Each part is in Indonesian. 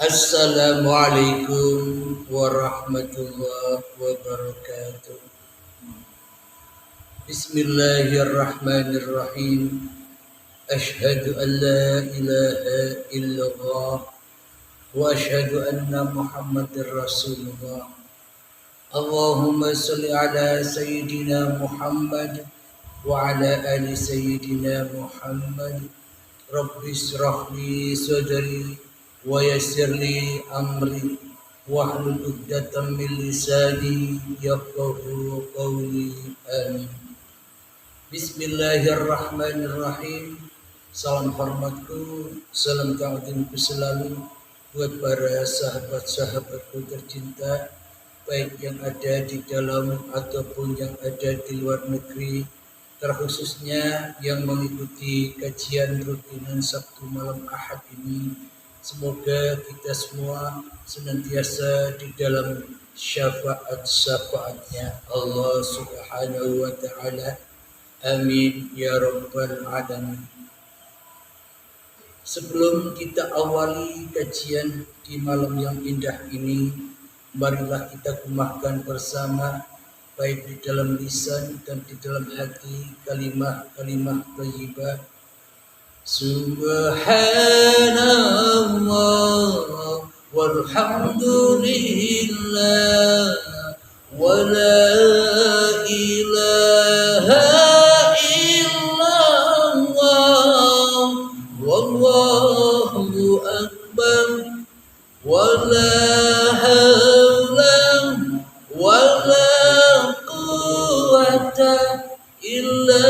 Assalamualaikum warahmatullahi wabarakatuh. Bismillahirrahmanirrahim. Ashhadu an la ilaha illallah wa ashhadu anna Muhammadar Rasulullah. Allahumma salli ala sayyidina Muhammad wa ala ali sayyidina Muhammad. Rabbi israh li sadri wa yassir li amri wahlul 'uqdatam min lisani yafqahu qawli. Amin. Bismillahirrahmanirrahim. Salam hormatku, salam ta'zimku selalu buat para sahabat-sahabatku tercinta, baik yang ada di dalam ataupun yang ada di luar negeri, terkhususnya yang mengikuti kajian rutinan Sabtu malam Ahad ini. Semoga kita semua senantiasa di dalam syafaat-syafaatnya Allah Subhanahu wa ta'ala. Amin ya rabbal alamin. Sebelum kita awali kajian di malam yang indah ini, marilah kita kumahkan bersama, baik di dalam lisan dan di dalam hati, kalimah-kalimah thayyibah. Subhanallah walhamdulillah wa la ilaha illallah wallahu akbar wa la hawla wa la quwwata illa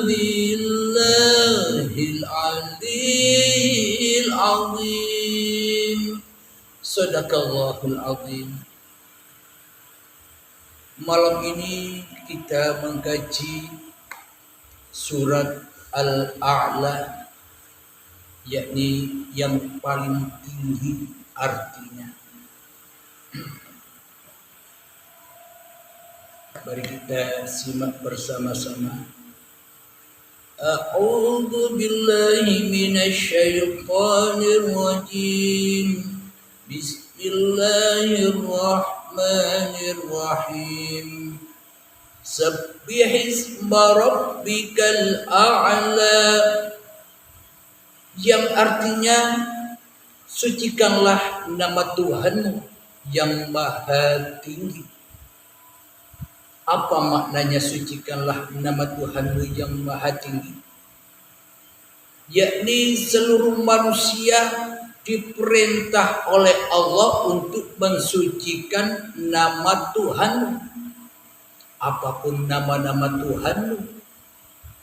billahil aliyil azim. Sadaqallahul azim. Malam ini kita mengkaji surat Al-A'la, yakni yang paling tinggi artinya. Mari kita simak bersama-sama. A'udzu billahi minasy syaithanir rajim. Bismillahirrahmanirrahim. Sabbihisma rabbikal a'la, yang artinya sucikanlah nama Tuhanmu yang maha tinggi. Apa maknanya sucikanlah nama Tuhanmu yang maha tinggi? Yakni seluruh manusia diperintah oleh Allah untuk mensucikan nama Tuhanmu. Apapun nama-nama Tuhanmu,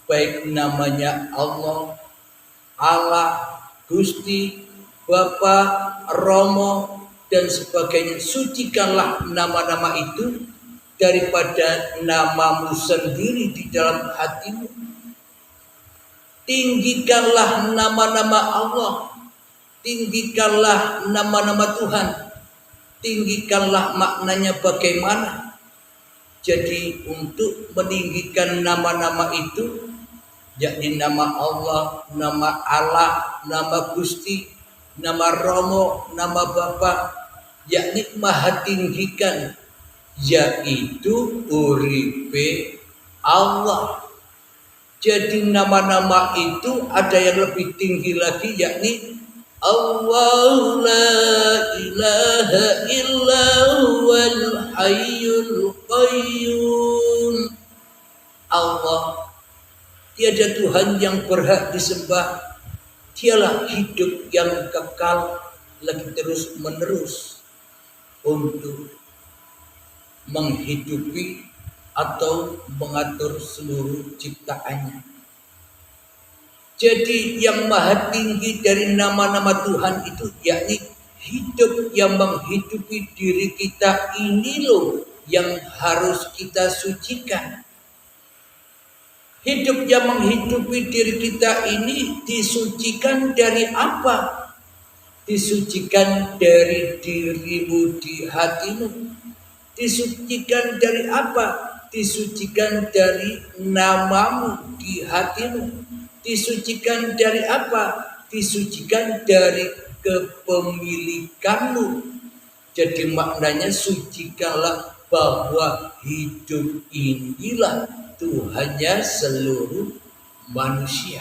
baik namanya Allah, Gusti, Bapa, Romo, dan sebagainya, sucikanlah nama-nama itu daripada namamu sendiri di dalam hatimu. Tinggikanlah nama-nama Allah, tinggikanlah nama-nama Tuhan, tinggikanlah maknanya bagaimana. Jadi untuk meninggikan nama-nama itu, yakni nama Allah, nama Gusti, nama Romo, nama Bapa, yakni maha tinggikan, yaitu uripe Allah. Jadi nama-nama itu ada yang lebih tinggi lagi, yakni Allahu la ilaha illa huwal hayyul qayyum. Allah, tiada Tuhan yang berhak disembah, dialah hidup yang kekal lagi terus menerus untuk menghidupi atau mengatur seluruh ciptaannya. Jadi yang maha tinggi dari nama-nama Tuhan itu, yakni hidup yang menghidupi diri kita ini loh yang harus kita sucikan. Hidup yang menghidupi diri kita ini disucikan dari apa? Disucikan dari dirimu di hatimu. Disucikan dari apa? Disucikan dari namamu di hatimu. Disucikan dari apa? Disucikan dari kepemilikanmu. Jadi maknanya sucikanlah bahwa hidup inilah Tuhannya seluruh manusia.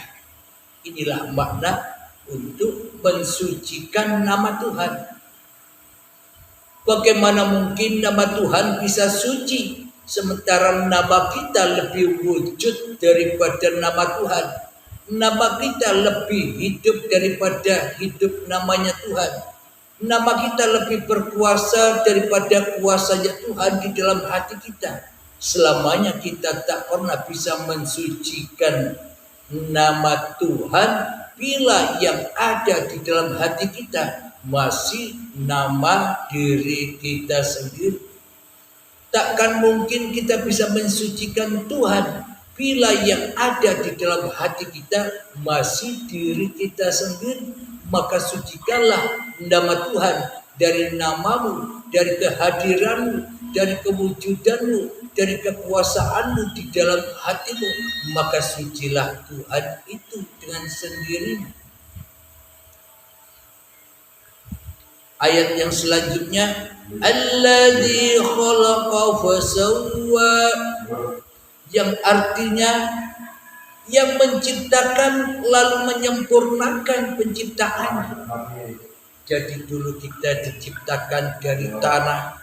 Inilah makna untuk mensucikan nama Tuhan. Bagaimana mungkin nama Tuhan bisa suci sementara nama kita lebih wujud daripada nama Tuhan. Nama kita lebih hidup daripada hidup namanya Tuhan. Nama kita lebih berkuasa daripada kuasanya Tuhan di dalam hati kita. Selamanya kita tak pernah bisa mensucikan nama Tuhan bila yang ada di dalam hati kita masih nama diri kita sendiri. Takkan mungkin kita bisa mensucikan Tuhan bila yang ada di dalam hati kita masih diri kita sendiri. Maka sucikanlah nama Tuhan dari namamu, dari kehadiranmu, dari kewujudanmu, dari kekuasaanmu di dalam hatimu. Maka sucilah Tuhan itu dengan sendirinya. Ayat yang selanjutnya, alladzi khalaqa fasawwa, yang artinya yang menciptakan lalu menyempurnakan penciptaannya. Jadi dulu kita diciptakan dari tanah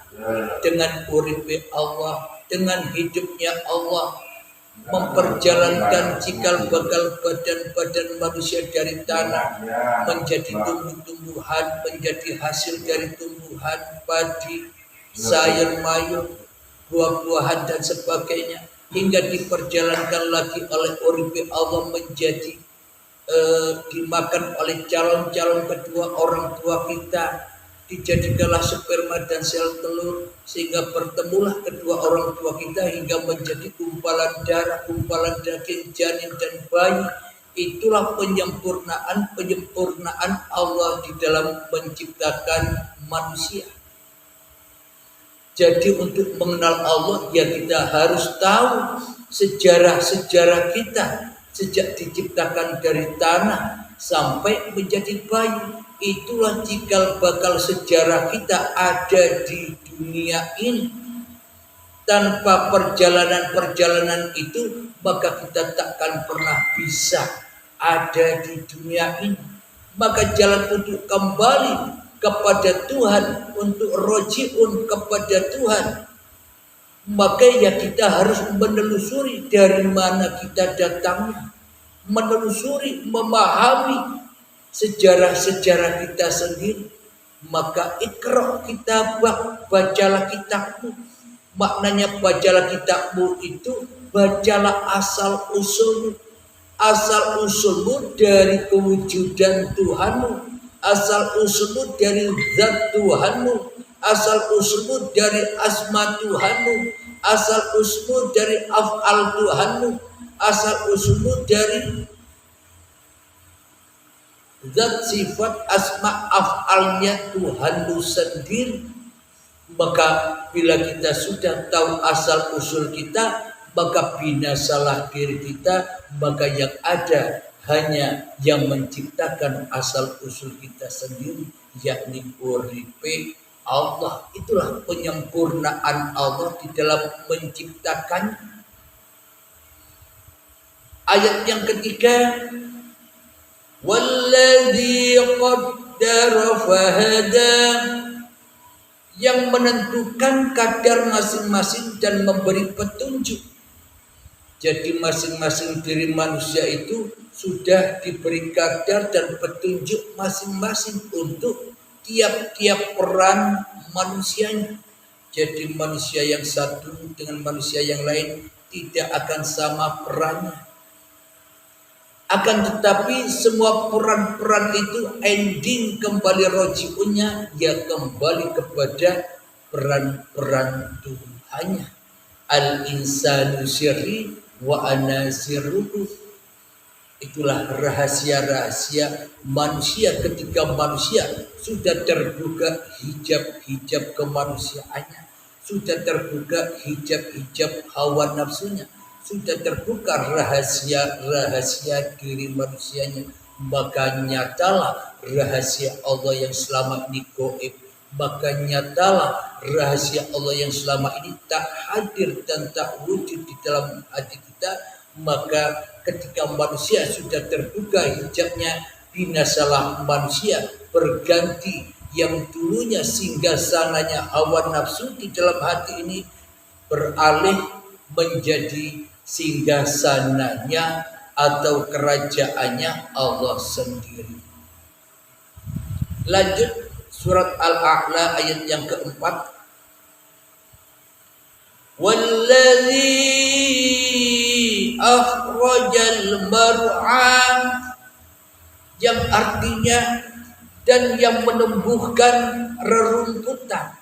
dengan uripe Allah, dengan hidupnya Allah, memperjalankan cikal bakal badan-badan manusia dari tanah menjadi tumbuh-tumbuhan, menjadi hasil dari tumbuhan, padi, sayur mayur, buah-buahan dan sebagainya, hingga diperjalankan lagi oleh uripe Allah menjadi dimakan oleh calon-calon kedua orang tua kita. Dijadikanlah sperma dan sel telur sehingga bertemulah kedua orang tua kita hingga menjadi gumpalan darah, gumpalan daging, janin dan bayi. Itulah penyempurnaan Allah di dalam menciptakan manusia. Jadi untuk mengenal Allah ya kita harus tahu sejarah-sejarah kita sejak diciptakan dari tanah sampai menjadi bayi. Itulah cikal bakal sejarah kita ada di dunia ini. Tanpa perjalanan-perjalanan itu maka kita takkan pernah bisa ada di dunia ini. Maka jalan untuk kembali kepada Tuhan, untuk roji'un kepada Tuhan, maka ya kita harus menelusuri dari mana kita datangnya, menelusuri, memahami sejarah-sejarah kita sendiri. Maka ikra kitabah, bacalah kitabmu. Maknanya bacalah kitabmu itu bacalah asal usulmu. Asal usulmu dari kewujudan Tuhanmu, asal usulmu dari zat Tuhanmu, asal usulmu dari asma Tuhanmu, asal usulmu dari af'al Tuhanmu, asal usulmu dari zat sifat asma af'alnya Tuhanmu sendiri. Maka bila kita sudah tahu asal usul kita, maka binasalah diri kita. Maka yang ada hanya yang menciptakan asal usul kita sendiri, yakni uripe Allah. Itulah penyempurnaan Allah di dalam menciptakan. Ayat yang ketiga, walladzi qaddara fahada, yang menentukan kadar masing-masing dan memberi petunjuk. Jadi masing-masing diri manusia itu sudah diberi kadar dan petunjuk masing-masing untuk tiap-tiap peran manusianya. Jadi manusia yang satu dengan manusia yang lain tidak akan sama perannya. Akan tetapi semua peran-peran itu ending kembali roji'unnya ya kembali kepada peran-peran Tuhannya. Al-insanu sirri wa ana sirruhu. Itulah rahasia-rahasia manusia ketika manusia sudah terbuka hijab-hijab kemanusiaannya, sudah terbuka hijab-hijab hawa nafsunya, sudah terbuka rahasia-rahasia diri manusianya, maka nyatalah rahasia Allah yang selama ini gaib, maka nyatalah rahasia Allah yang selama ini tak hadir dan tak wujud di dalam hati kita. Maka ketika manusia sudah terbuka hijabnya, binasalah manusia, berganti yang dulunya singgasananya hawa nafsu di dalam hati ini beralih menjadi singgasananya atau kerajaannya Allah sendiri. Lanjut surat Al-A'la ayat yang keempat. Walladzi akhrajal mar'a, yang artinya dan yang menumbuhkan rerumputan.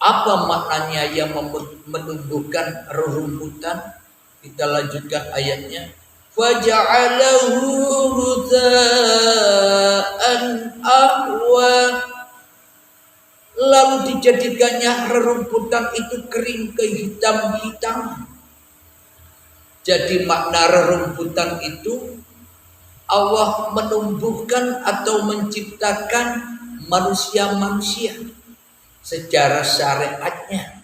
Apa maknanya yang menumbuhkan rerumputan? Kita lanjutkan ayatnya. Faja'alahu ghuza'an ahwa, lalu dijadikannya rerumputan itu kering kehitam-hitam. Jadi makna rerumputan itu Allah menumbuhkan atau menciptakan manusia-manusia secara syariatnya.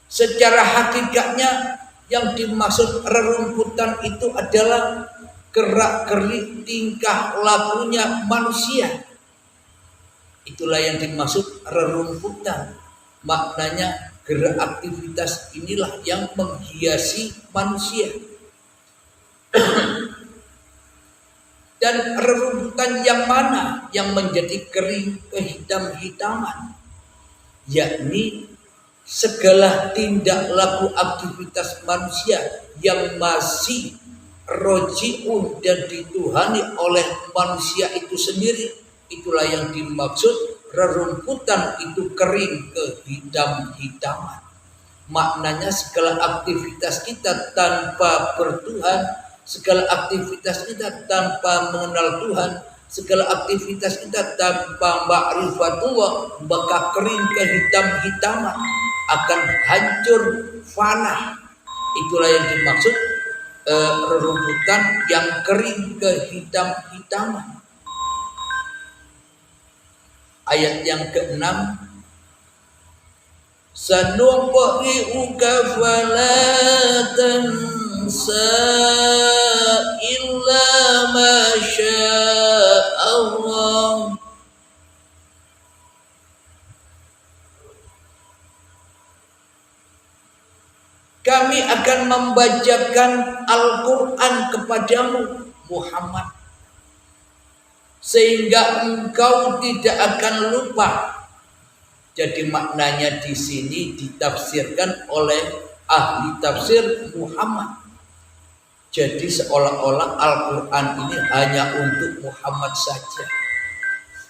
Secara hakikatnya yang dimaksud rerumputan itu adalah gerak-gerik tingkah lakunya manusia. Itulah yang dimaksud rerumputan. Maknanya gerak aktivitas inilah yang menghiasi manusia. Dan rerumputan yang mana yang menjadi kering kehitam-hitaman? Yakni segala tindak laku aktivitas manusia yang masih rojiun dan dituhani oleh manusia itu sendiri, itulah yang dimaksud rerumputan itu kering kehitam-hitaman. Maknanya segala aktivitas kita tanpa bertuhan, segala aktivitas kita tanpa mengenal Tuhan, segala aktivitas kita tanpa ma'rifatullah, maka kering kehitam-hitaman, akan hancur fana. Itulah yang dimaksud rerumputan yang kering kehitam-hitaman. Ayat yang ke-6, sanuqri'uka fala tansa illa ma sya'allah. Kami akan membacakan Al-Quran kepadamu Muhammad, sehingga engkau tidak akan lupa. Jadi maknanya di sini ditafsirkan oleh ahli tafsir Muhammad. Jadi seolah-olah Al-Quran ini hanya untuk Muhammad saja.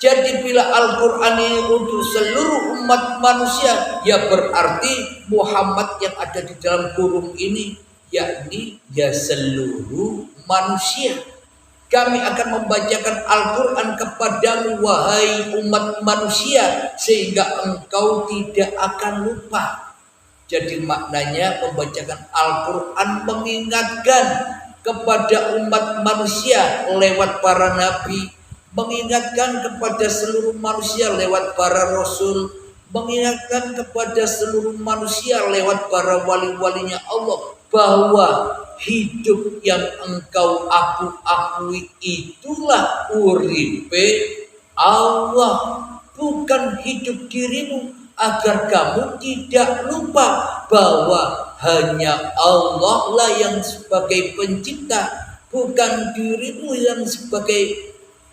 Jadi bila Al-Quran ini untuk seluruh umat manusia, ya berarti Muhammad yang ada di dalam kurung ini, yakni ya seluruh manusia. Kami akan membacakan Al-Quran kepadamu wahai umat manusia, sehingga engkau tidak akan lupa. Jadi maknanya membacakan Al-Quran mengingatkan kepada umat manusia lewat para nabi, mengingatkan kepada seluruh manusia lewat para rasul, mengingatkan kepada seluruh manusia lewat para wali-walinya Allah, bahwa hidup yang engkau akui itulah uripe Allah, bukan hidup dirimu, agar kamu tidak lupa bahwa hanya Allah lah yang sebagai pencipta, bukan dirimu yang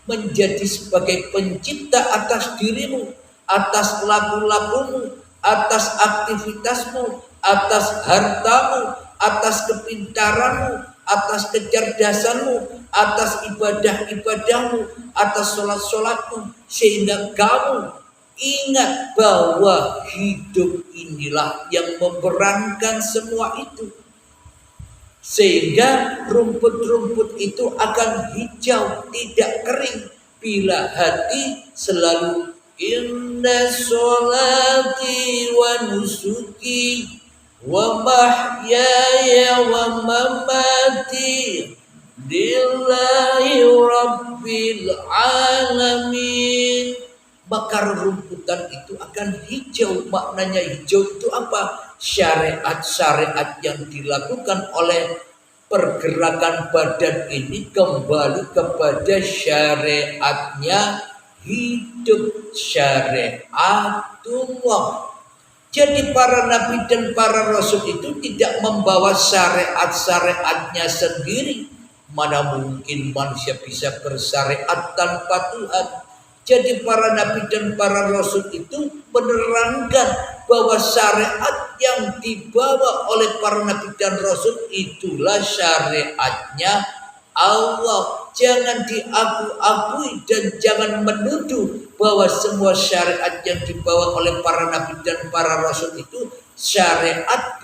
menjadi sebagai pencipta atas dirimu, atas laku-lakumu, atas aktivitasmu, atas hartamu, atas kepintaranmu, atas kecerdasanmu, atas ibadah-ibadahmu, atas sholat-sholatmu, sehingga kamu ingat bahwa hidup inilah yang memerankan semua itu. Sehingga rumput-rumput itu akan hijau, tidak kering, bila hati selalu inna sholati wa nusuki wa mahyaya wa mamati Lillahi Rabbil Alamin. Maka rumputan itu akan hijau. Maknanya hijau itu apa? Syariat-syariat yang dilakukan oleh pergerakan badan ini kembali kepada syariatnya hidup, syariatullah. Jadi para nabi dan para rasul itu tidak membawa syariat-syariatnya sendiri. Mana mungkin manusia bisa bersyariat tanpa Tuhan. Jadi para nabi dan para rasul itu menerangkan bahwa syariat yang dibawa oleh para nabi dan rasul itulah syariatnya Allah. Jangan diaku-akui dan jangan menuduh bahwa semua syariat yang dibawa oleh para nabi dan para rasul itu syariat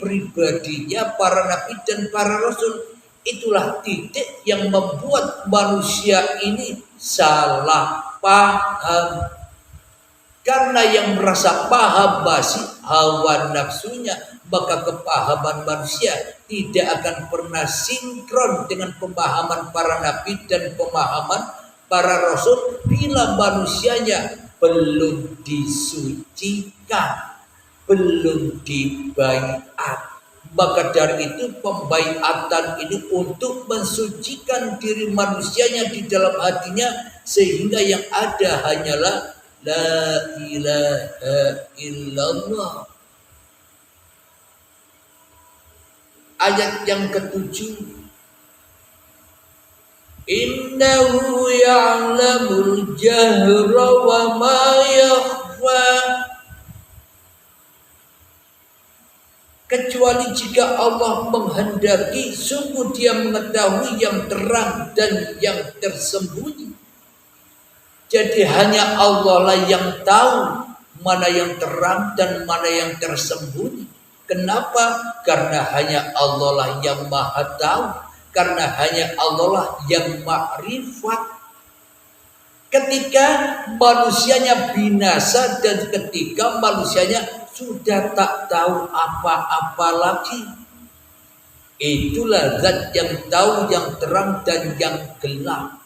pribadinya para nabi dan para rasul. Itulah titik yang membuat manusia ini salah paham. Karena yang merasa paham masih hawa nafsunya, maka kepahaman manusia tidak akan pernah sinkron dengan pemahaman para nabi dan pemahaman para rasul bila manusianya belum disucikan, belum dibaiat. Maka dari itu pembaiatan ini untuk mensucikan diri manusianya di dalam hatinya, sehingga yang ada hanyalah la ilaha illallah. Ayat yang ketujuh, innahu ya'lamul jahra wa ma yakhfa. Kecuali jika Allah menghendaki, sungguh Dia mengetahui yang terang dan yang tersembunyi. Jadi hanya Allah lah yang tahu mana yang terang dan mana yang tersembunyi. Kenapa? Karena hanya Allah lah yang maha tahu. Karena hanya Allah lah yang makrifat. Ketika manusianya binasa dan ketika manusianya sudah tak tahu apa-apa lagi, itulah zat yang tahu yang terang dan yang gelap.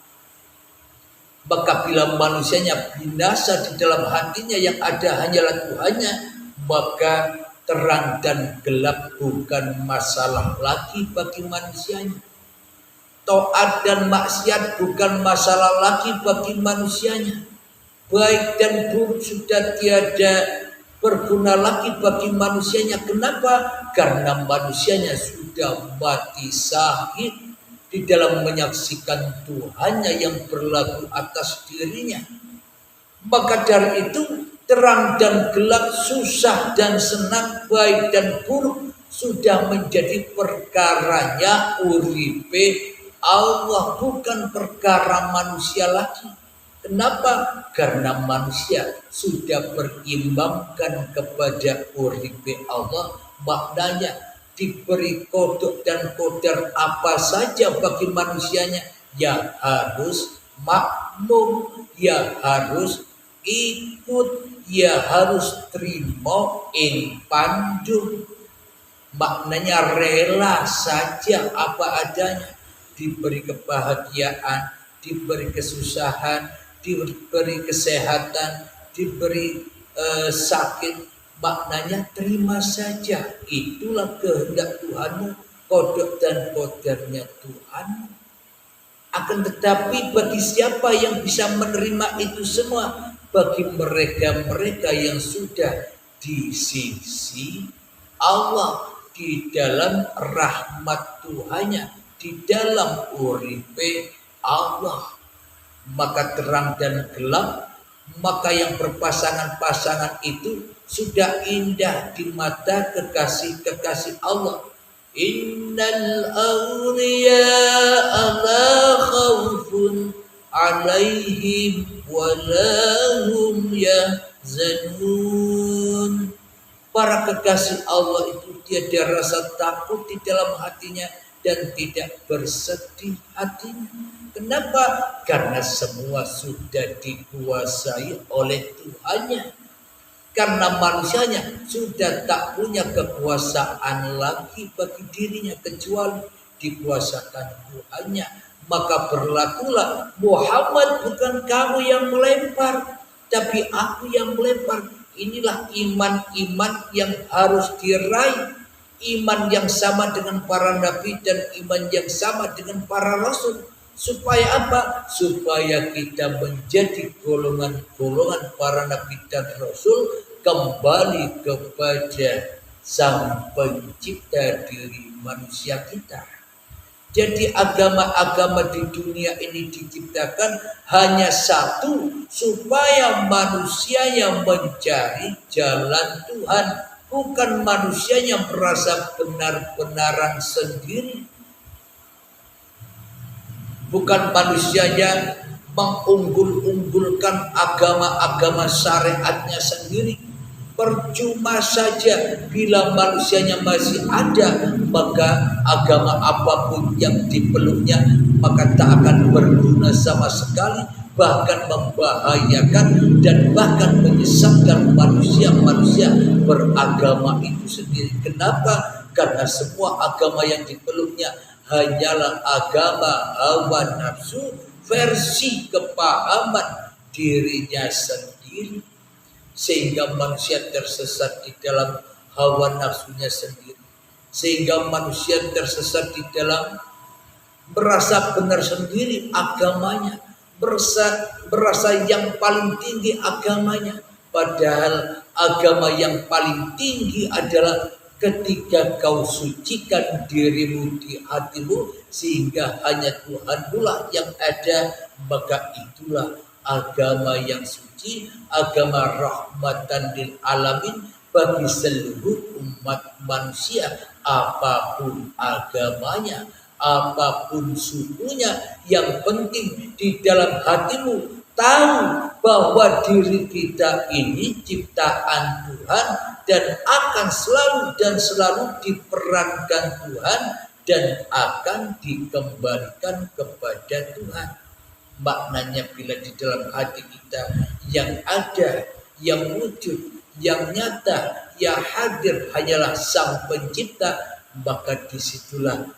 Maka bila manusianya binasa di dalam hatinya yang ada hanyalah Tuhannya, maka terang dan gelap bukan masalah lagi bagi manusianya. Taat dan maksiat bukan masalah lagi bagi manusianya. Baik dan buruk sudah tiada berguna lagi bagi manusianya. Kenapa? Karena manusianya sudah mati syahid di dalam menyaksikan Tuhannya yang berlaku atas dirinya. Maka dari itu terang dan gelap, susah dan senang, baik dan buruk sudah menjadi perkaranya uripe Allah, bukan perkara manusia lagi. Kenapa? Karena manusia sudah berimbangkan kepada uripe Allah. Maknanya diberi kodok dan kodar apa saja bagi manusianya, ya harus makmum, ya harus ikut, ya harus terima ing pandu. Maknanya rela saja apa adanya. Diberi kebahagiaan, diberi kesusahan, diberi kesehatan, diberi sakit, maknanya terima saja. Itulah kehendak Tuhanmu, kodok dan kodarnya Tuhan. Akan tetapi bagi siapa yang bisa menerima itu semua? Bagi mereka-mereka yang sudah di sisi Allah, di dalam rahmat Tuhannya, di dalam uripe Allah. Maka terang dan gelap, maka yang berpasangan-pasangan itu sudah indah di mata kekasih-kekasih Allah. Innal awliya'a la khawfun alaihim wa la hum yahzanun. Para kekasih Allah itu tiada rasa takut di dalam hatinya dan tidak bersedih hatinya. Kenapa? Karena semua sudah dikuasai oleh Tuhannya. Karena manusianya sudah tak punya kekuasaan lagi bagi dirinya kecuali dikuasakan Tuhannya. Maka berlakulah Muhammad bukan kamu yang melempar, tapi aku yang melempar. Inilah iman-iman yang harus diraih. Iman yang sama dengan para nabi dan iman yang sama dengan para rasul. Supaya apa? Supaya kita menjadi golongan-golongan para nabi dan rasul, kembali kepada Sang Pencipta diri manusia kita. Jadi agama-agama di dunia ini diciptakan hanya satu, supaya manusia yang mencari jalan Tuhan, bukan manusia yang merasa benar-benaran sendiri, bukan manusia yang mengunggul-unggulkan agama-agama syariatnya sendiri. Percuma saja bila manusianya masih ada, maka agama apapun yang dipeluknya maka tak akan berguna sama sekali, bahkan membahayakan dan bahkan menyesatkan manusia-manusia beragama itu sendiri. Kenapa? Karena semua agama yang dipeluknya hanyalah agama hawa nafsu versi kepahaman dirinya sendiri, sehingga manusia tersesat di dalam hawa nafsunya sendiri, sehingga manusia tersesat di dalam merasa benar sendiri agamanya, merasa yang paling tinggi agamanya, padahal agama yang paling tinggi adalah ketika kau sucikan dirimu di hatimu sehingga hanya Tuhan pula yang ada, maka itulah agama yang suci, agama rahmatan lil alamin bagi seluruh umat manusia, apapun agamanya, apapun sukunya. Yang penting di dalam hatimu tahu bahwa diri kita ini ciptaan Tuhan dan akan selalu dan selalu diperankan Tuhan dan akan dikembalikan kepada Tuhan. Maknanya bila di dalam hati kita yang ada, yang wujud, yang nyata, yang hadir hanyalah Sang Pencipta, maka disitulah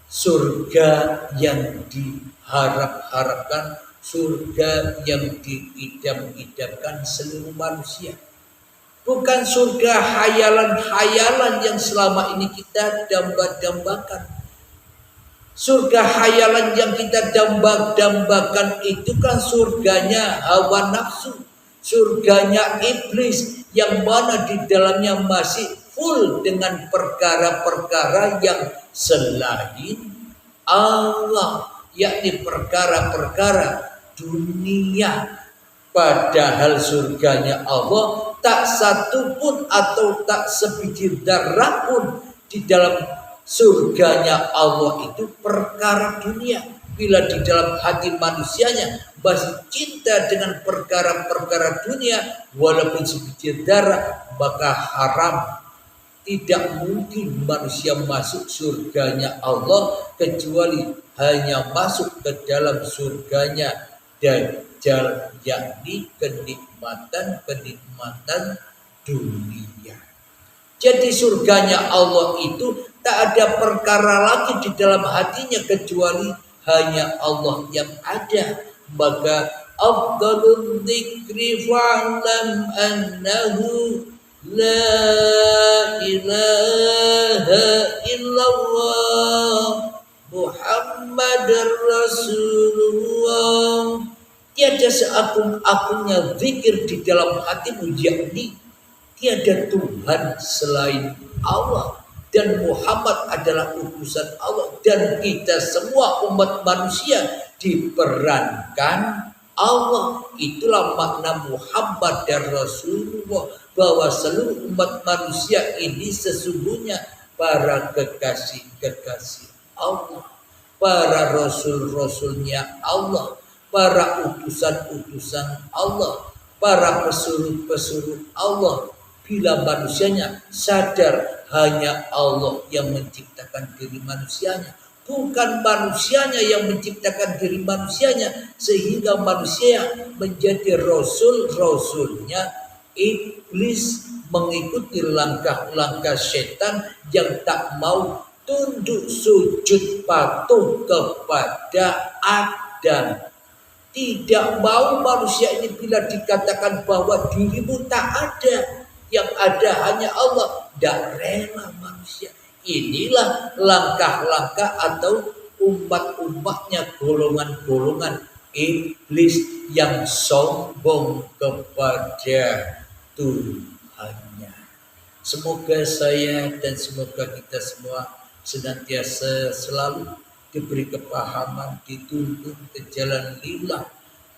surga yang diharap-harapkan, surga yang diidam-idamkan seluruh manusia. Bukan surga hayalan-hayalan yang selama ini kita damba-dambakan. Surga hayalan yang kita damba-dambakan itu kan surganya hawa nafsu, surganya iblis, yang mana di dalamnya masih full dengan perkara-perkara yang selain Allah, yakni perkara-perkara dunia. Padahal surganya Allah tak satu pun atau tak sebiji darah pun di dalam surganya Allah itu perkara dunia. Bila di dalam hati manusianya masih cinta dengan perkara-perkara dunia walaupun sebiji darah, maka haram. Tidak mungkin manusia masuk surganya Allah kecuali hanya masuk ke dalam surganya Dajjal, yakni kenikmatan-kenikmatan dunia. Jadi surganya Allah itu tak ada perkara lagi di dalam hatinya kecuali hanya Allah yang ada. Maka afdalul dzikri fa'lam annahu la ilaha illallah Muhammadar Rasulullah. Tiada seagung-agungnya zikir di dalam hatimu, yakni tiada Tuhan selain Allah dan Muhammad adalah utusan Allah, dan kita semua umat manusia diperankan Allah. Itulah makna Muhammad dan Rasulullah, bahwa seluruh umat manusia ini sesungguhnya para kekasih-kekasih Allah, para rasul-rasulnya Allah, para utusan-utusan Allah, para pesuruh-pesuruh Allah. Bila manusianya sadar hanya Allah yang menciptakan diri manusianya, bukan manusianya yang menciptakan diri manusianya, sehingga manusia menjadi rasul-rasulnya iblis, mengikuti langkah-langkah setan yang tak mau tunduk sujud patuh kepada Adam. Tidak mau manusia ini bila dikatakan bahwa dirimu tak ada, yang ada hanya Allah, tidak rela manusia. Inilah langkah-langkah atau umat-umatnya, golongan-golongan iblis yang sombong kepada Tuhannya. Semoga saya dan semoga kita semua senantiasa selalu diberi kepahaman, dituntun ke jalan lillah,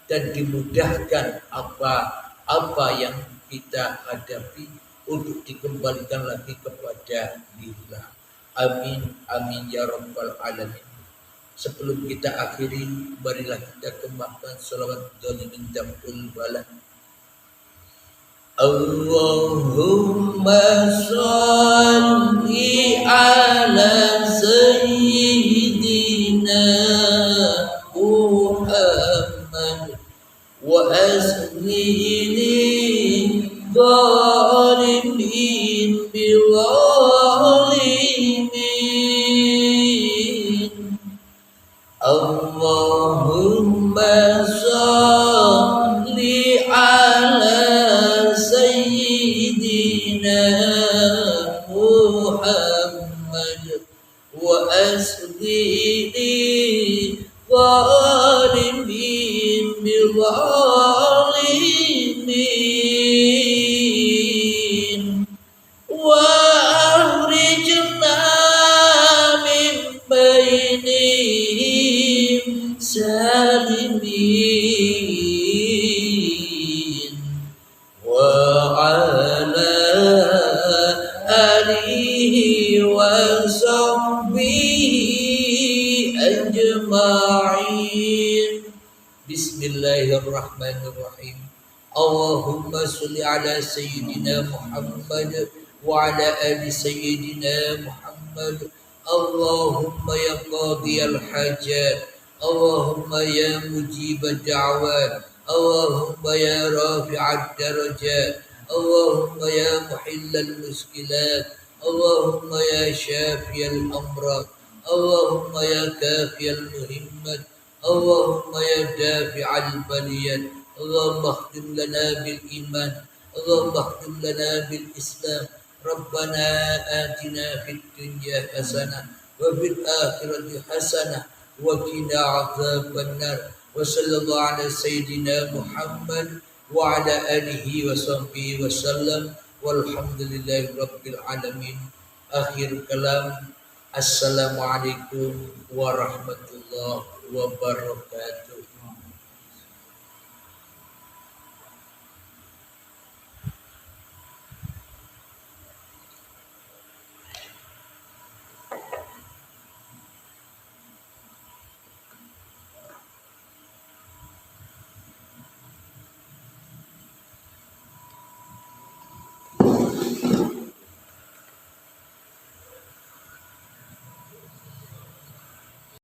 dan dimudahkan apa yang kita hadapi untuk dikembalikan lagi kepada lillah. Amin, amin ya rabbal alamin. Sebelum kita akhiri, marilah kita kembangkan salawat dzalimin daful bala. Allahumma sholli ala sayyidina Muhammad wa aslini zalimin biwalimin. Allahumma sholli ala sayyidina Muhammad wa aslini zalimin biwalimin wa akhrijna min bainihim salimin wa ala alihi wa sahbihi ajma'in. Bismillahirrahmanirrahim. Allahumma salli ala sayyidina Muhammad wa ala ali sayyidina Muhammad. Allahumma ya qadiyal hajat, Allahumma ya mujibad da'wat, Allahumma ya rafi'ad darajat, Allahumma ya muhillal muskilat, Allahumma ya syafiyal amrad, Allahumma ya kafiyal muhimmat, Allahumma ya dafi'al baliyat. Allahumma khtim lana bil iman, Allahumma khtim lana bil islam. Rabbana atina fid dunya hasanah wa fil akhirati hasanah wa qina adzaban nar. Wa sallallahu ala sayyidina Muhammad wa ala alihi wa sahbihi wa sallam. Walhamdulillahi rabbil alamin. Akhir kalam. Assalamualaikum warahmatullahi wabarakatuh.